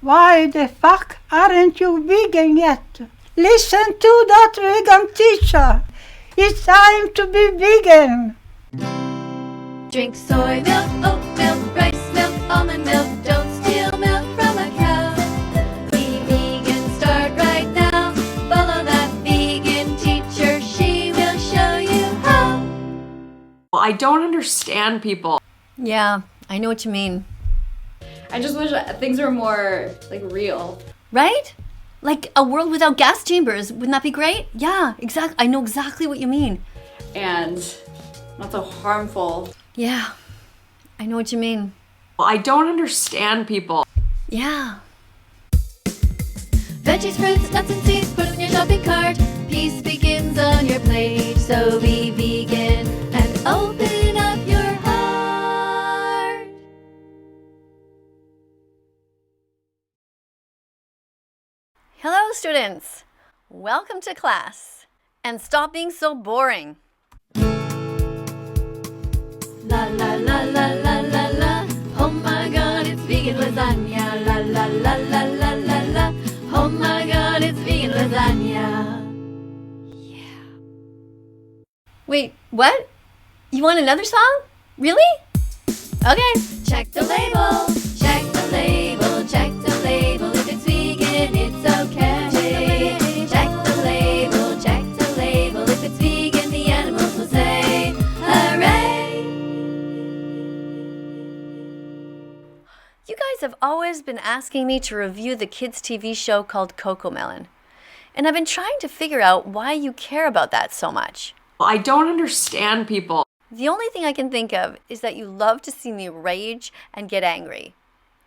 Why the fuck aren't you vegan yet? Listen to that vegan teacher. It's time to be vegan. Drink soy milk, oat milk, rice milk, almond milk. Don't steal milk from a cow. Be vegan, start right now. Follow that vegan teacher. She will show you how. Well, I don't understand people. Yeah, I know what you mean. I just wish things were more, real. Right? Like a world without gas chambers. Wouldn't that be great? Yeah, exactly. I know exactly what you mean. And not so harmful. Yeah, I know what you mean. Well, I don't understand people. Yeah. Veggies, fruits, nuts, and seeds. Put in your shopping cart. Peace begins on your plate. So be vegan and open up your heart. Hello, students. Welcome to class. And stop being so boring. La la la la la la la. Oh my god, it's vegan lasagna. La la la la la la la. Oh my god, it's vegan lasagna. Wait, what? You want another song? Really? Okay. Check the label. Check the label. Check the label. If it's vegan, it's okay. Check the label. Check the label. If it's vegan, the animals will say hooray. You guys have always been asking me to review the kids' TV show called Cocomelon. And I've been trying to figure out why you care about that so much. Well, I don't understand people. The only thing I can think of is that you love to see me rage and get angry.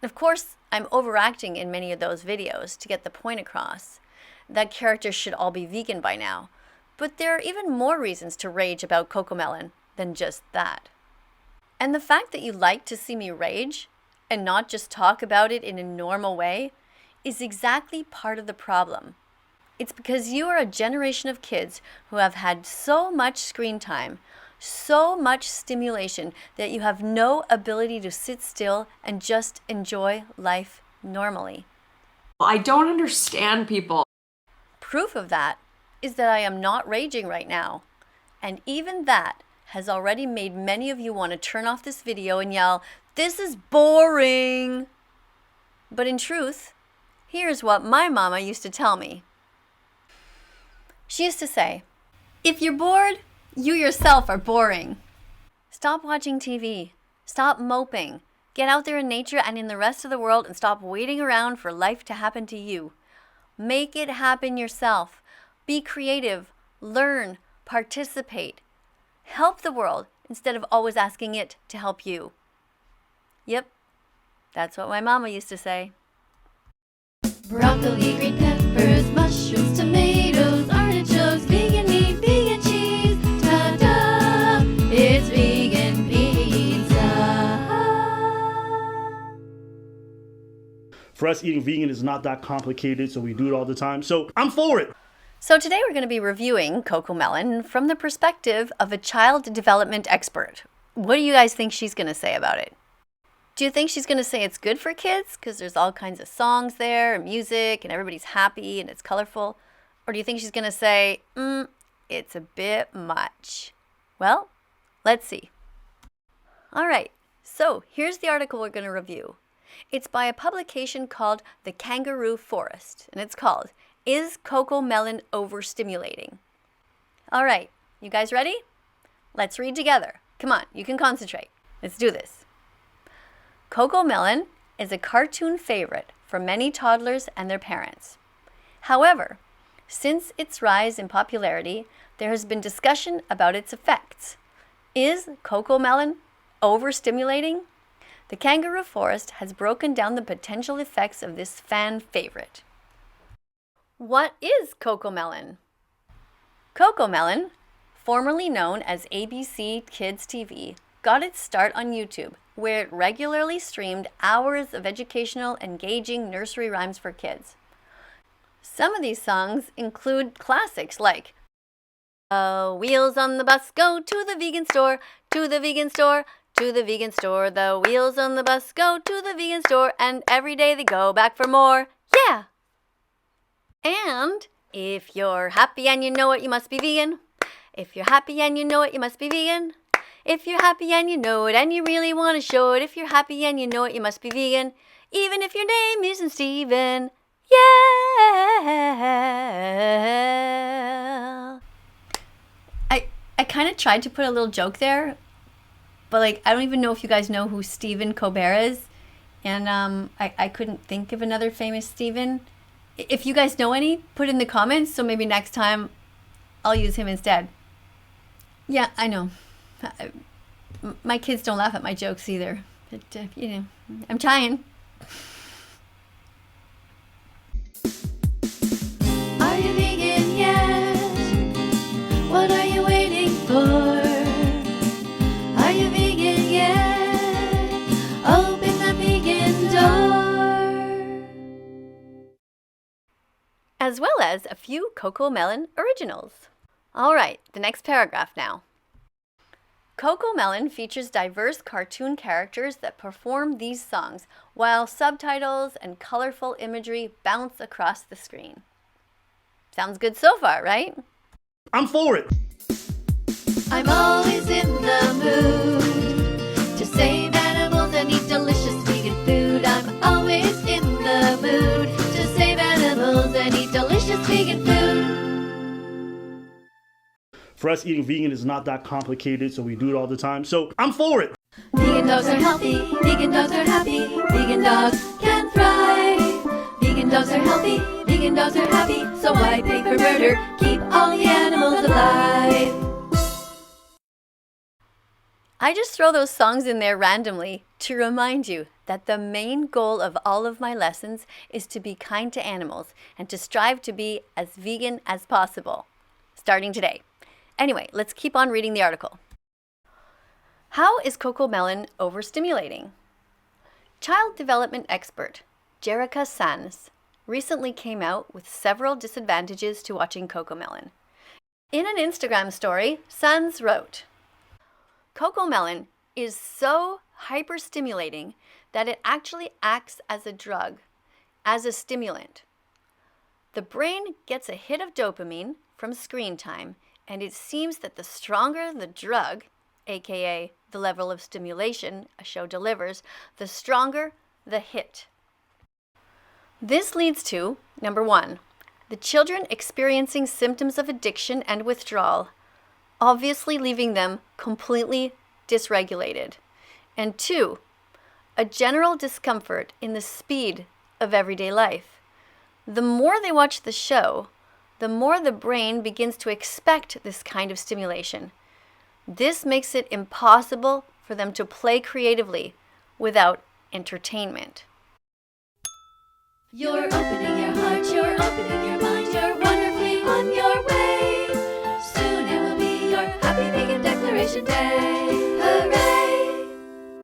Of course, I'm overacting in many of those videos to get the point across that characters should all be vegan by now. But there are even more reasons to rage about Cocomelon than just that. And the fact that you like to see me rage and not just talk about it in a normal way is exactly part of the problem. It's because you are a generation of kids who have had so much screen time, so much stimulation that you have no ability to sit still and just enjoy life normally. Well, I don't understand people. Proof of that is that I am not raging right now. And even that has already made many of you want to turn off this video and yell, "This is boring!" But in truth, here's what my mama used to tell me. She used to say, "If you're bored, you yourself are boring. Stop watching TV. Stop moping. Get out there in nature and in the rest of the world and stop waiting around for life to happen to you. Make it happen yourself. Be creative. Learn. Participate. Help the world instead of always asking it to help you." Yep, that's what my mama used to say. Broccoli, green peppers, mushrooms, tomatoes, artichokes, vegan meat, vegan cheese. Ta-da! It's vegan pizza. For us, eating vegan is not that complicated, so we do it all the time. So I'm for it. So today we're going to be reviewing Cocomelon from the perspective of a child development expert. What do you guys think she's going to say about it? Do you think she's going to say it's good for kids because there's all kinds of songs there and music and everybody's happy and it's colorful? Or do you think she's going to say, it's a bit much? Well, let's see. All right, so here's the article we're going to review. It's by a publication called The Kangaroo Forest, and it's called, "Is Cocomelon Overstimulating?" All right, you guys ready? Let's read together. Come on, you can concentrate. Let's do this. Cocomelon is a cartoon favorite for many toddlers and their parents. However, since its rise in popularity, there has been discussion about its effects. Is Cocomelon overstimulating? The Kangaroo Forest has broken down the potential effects of this fan favorite. What is Cocomelon? Cocomelon, formerly known as ABC Kids TV, got its start on YouTube, where it regularly streamed hours of educational, engaging nursery rhymes for kids. Some of these songs include classics like "Wheels on the bus go to the vegan store, to the vegan store, to the vegan store. The wheels on the bus go to the vegan store, and every day they go back for more. Yeah! And if you're happy and you know it, you must be vegan. If you're happy and you know it, you must be vegan. If you're happy and you know it and you really want to show it, if you're happy and you know it, you must be vegan. Even if your name isn't Steven. Yeah! I kind of tried to put a little joke there, but like I don't even know if you guys know who Stephen Colbert is, and I couldn't think of another famous Stephen. If you guys know any, put in the comments, so maybe next time I'll use him instead. Yeah, I know. My kids don't laugh at my jokes either, but you know, I'm trying. Are you vegan yet? What are you waiting for? Are you vegan yet? Open the vegan door. As well as a few Cocomelon originals. All right, the next paragraph now. Cocomelon features diverse cartoon characters that perform these songs, while subtitles and colorful imagery bounce across the screen. Sounds good so far, right? I'm for it. I'm always in the mood to save animals and eat delicious vegan food. I'm always in the mood to save animals and eat delicious vegan food. For us, eating vegan is not that complicated, so we do it all the time. So I'm for it. Vegan dogs are healthy, vegan dogs are happy, vegan dogs can thrive. Vegan dogs are healthy, vegan dogs are happy, so why pay for murder? Keep all the animals alive. I just throw those songs in there randomly to remind you that the main goal of all of my lessons is to be kind to animals and to strive to be as vegan as possible, starting today. Anyway, let's keep on reading the article. How is Cocomelon overstimulating? Child development expert Jerica Sanz recently came out with several disadvantages to watching Cocomelon. In an Instagram story, Sanz wrote, Cocomelon is so hyperstimulating that it actually acts as a drug, as a stimulant. The brain gets a hit of dopamine from screen time, and it seems that the stronger the drug, aka the level of stimulation a show delivers, the stronger the hit. This leads to, number 1, the children experiencing symptoms of addiction and withdrawal, obviously leaving them completely dysregulated. And 2, a general discomfort in the speed of everyday life. The more they watch the show, the more the brain begins to expect this kind of stimulation. This makes it impossible for them to play creatively without entertainment. You're opening your heart, you're opening your mind, you're wonderfully on your way. Soon it will be your Happy Vegan Declaration Day. Hooray!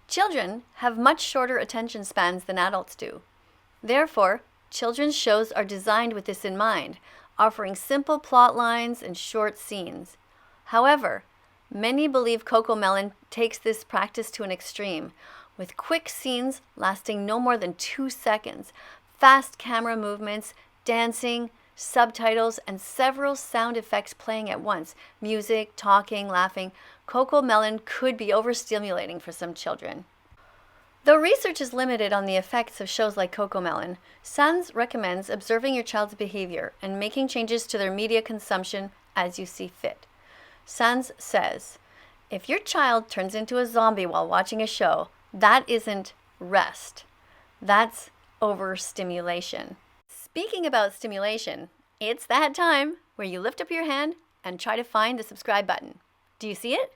Children have much shorter attention spans than adults do. Therefore, children's shows are designed with this in mind, offering simple plot lines and short scenes. However, many believe Cocomelon takes this practice to an extreme, with quick scenes lasting no more than 2 seconds, fast camera movements, dancing, subtitles, and several sound effects playing at once, music, talking, laughing. Cocomelon could be overstimulating for some children. Though research is limited on the effects of shows like Cocomelon, Sanz recommends observing your child's behavior and making changes to their media consumption as you see fit. Sanz says, if your child turns into a zombie while watching a show, that isn't rest. That's overstimulation. Speaking about stimulation, it's that time where you lift up your hand and try to find the subscribe button. Do you see it?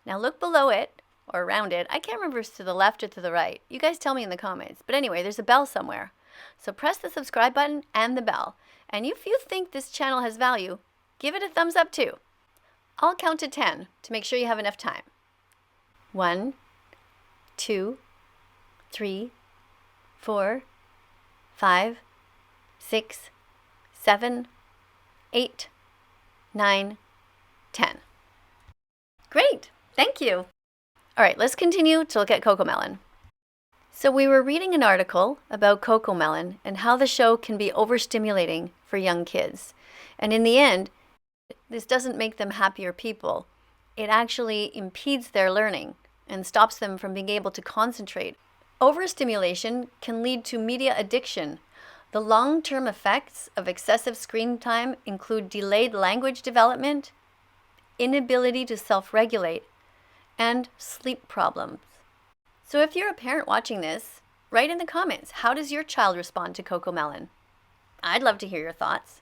Now look below it, or around it. I can't remember if it's to the left or to the right. You guys tell me in the comments. But anyway, there's a bell somewhere. So press the subscribe button and the bell. And if you think this channel has value, give it a thumbs up too. I'll count to 10 to make sure you have enough time. 1, 2, 3, 4, 5, 6, 7, 8, 9, 10. Great, thank you. All right, let's continue to look at Cocomelon. So we were reading an article about Cocomelon and how the show can be overstimulating for young kids. And in the end, this doesn't make them happier people. It actually impedes their learning and stops them from being able to concentrate. Overstimulation can lead to media addiction. The long-term effects of excessive screen time include delayed language development, inability to self-regulate, and sleep problems. So if you're a parent watching this, write in the comments, how does your child respond to Cocomelon? I'd love to hear your thoughts.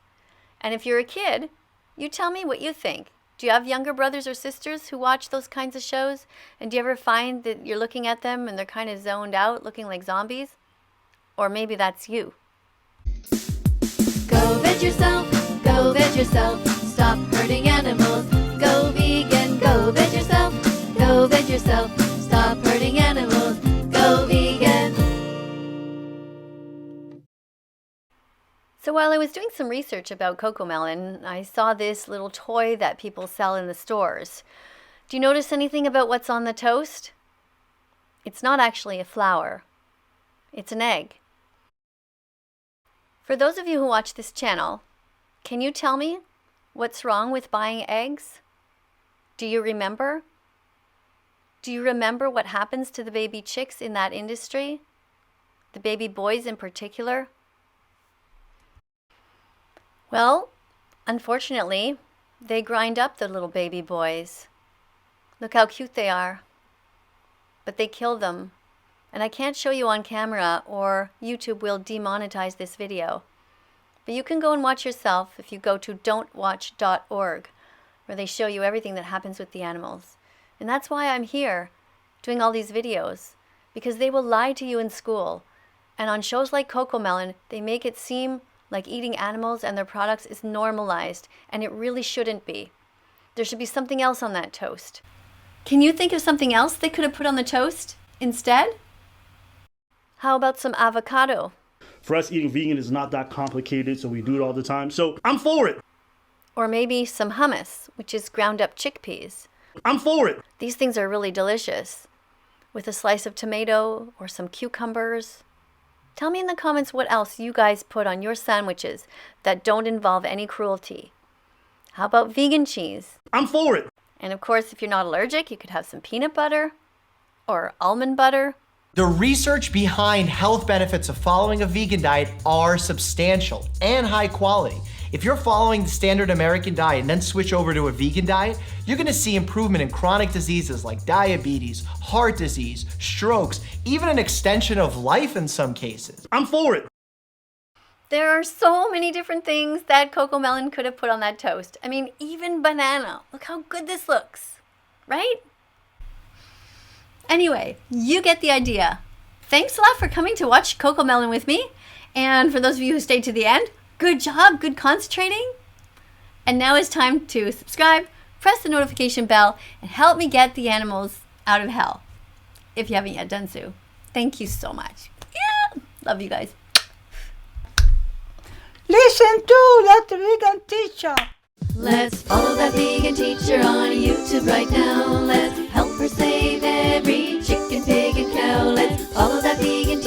And if you're a kid, you tell me what you think. Do you have younger brothers or sisters who watch those kinds of shows? And do you ever find that you're looking at them and they're kind of zoned out, looking like zombies? Or maybe that's you. Go veg yourself, go veg yourself. Stop hurting animals. Go vegan, go veg yourself, go veg yourself. Stop hurting animals. Go vegan. So while I was doing some research about Cocomelon, I saw this little toy that people sell in the stores. Do you notice anything about what's on the toast? It's not actually a flower. It's an egg. For those of you who watch this channel, can you tell me what's wrong with buying eggs? Do you remember? Do you remember what happens to the baby chicks in that industry? The baby boys in particular? Well, unfortunately, they grind up the little baby boys. Look how cute they are. But they kill them. And I can't show you on camera or YouTube will demonetize this video. But you can go and watch yourself if you go to don'twatch.org, where they show you everything that happens with the animals. And that's why I'm here doing all these videos, because they will lie to you in school. And on shows like Cocomelon, they make it seem like eating animals and their products is normalized, and it really shouldn't be. There should be something else on that toast. Can you think of something else they could have put on the toast instead? How about some avocado? For us, eating vegan is not that complicated, so we do it all the time. So I'm for it. Or maybe some hummus, which is ground up chickpeas. I'm for it. These things are really delicious, with a slice of tomato or some cucumbers. Tell me in the comments what else you guys put on your sandwiches that don't involve any cruelty. How about vegan cheese? I'm for it. And of course, if you're not allergic, you could have some peanut butter or almond butter. The research behind health benefits of following a vegan diet are substantial and high quality. If you're following the standard American diet and then switch over to a vegan diet, you're gonna see improvement in chronic diseases like diabetes, heart disease, strokes, even an extension of life in some cases. I'm for it. There are so many different things that Cocomelon could have put on that toast. I mean, even banana. Look how good this looks, right? Anyway, you get the idea. Thanks a lot for coming to watch Cocomelon with me. And for those of you who stayed to the end, good job, good concentrating. And now it's time to subscribe, press the notification bell, and help me get the animals out of hell, if you haven't yet done so. Thank you so much. Yeah, love you guys. Listen to that vegan teacher. Let's follow that vegan teacher on YouTube right now. Let's help her save every chicken, pig, and cow. Let's follow that vegan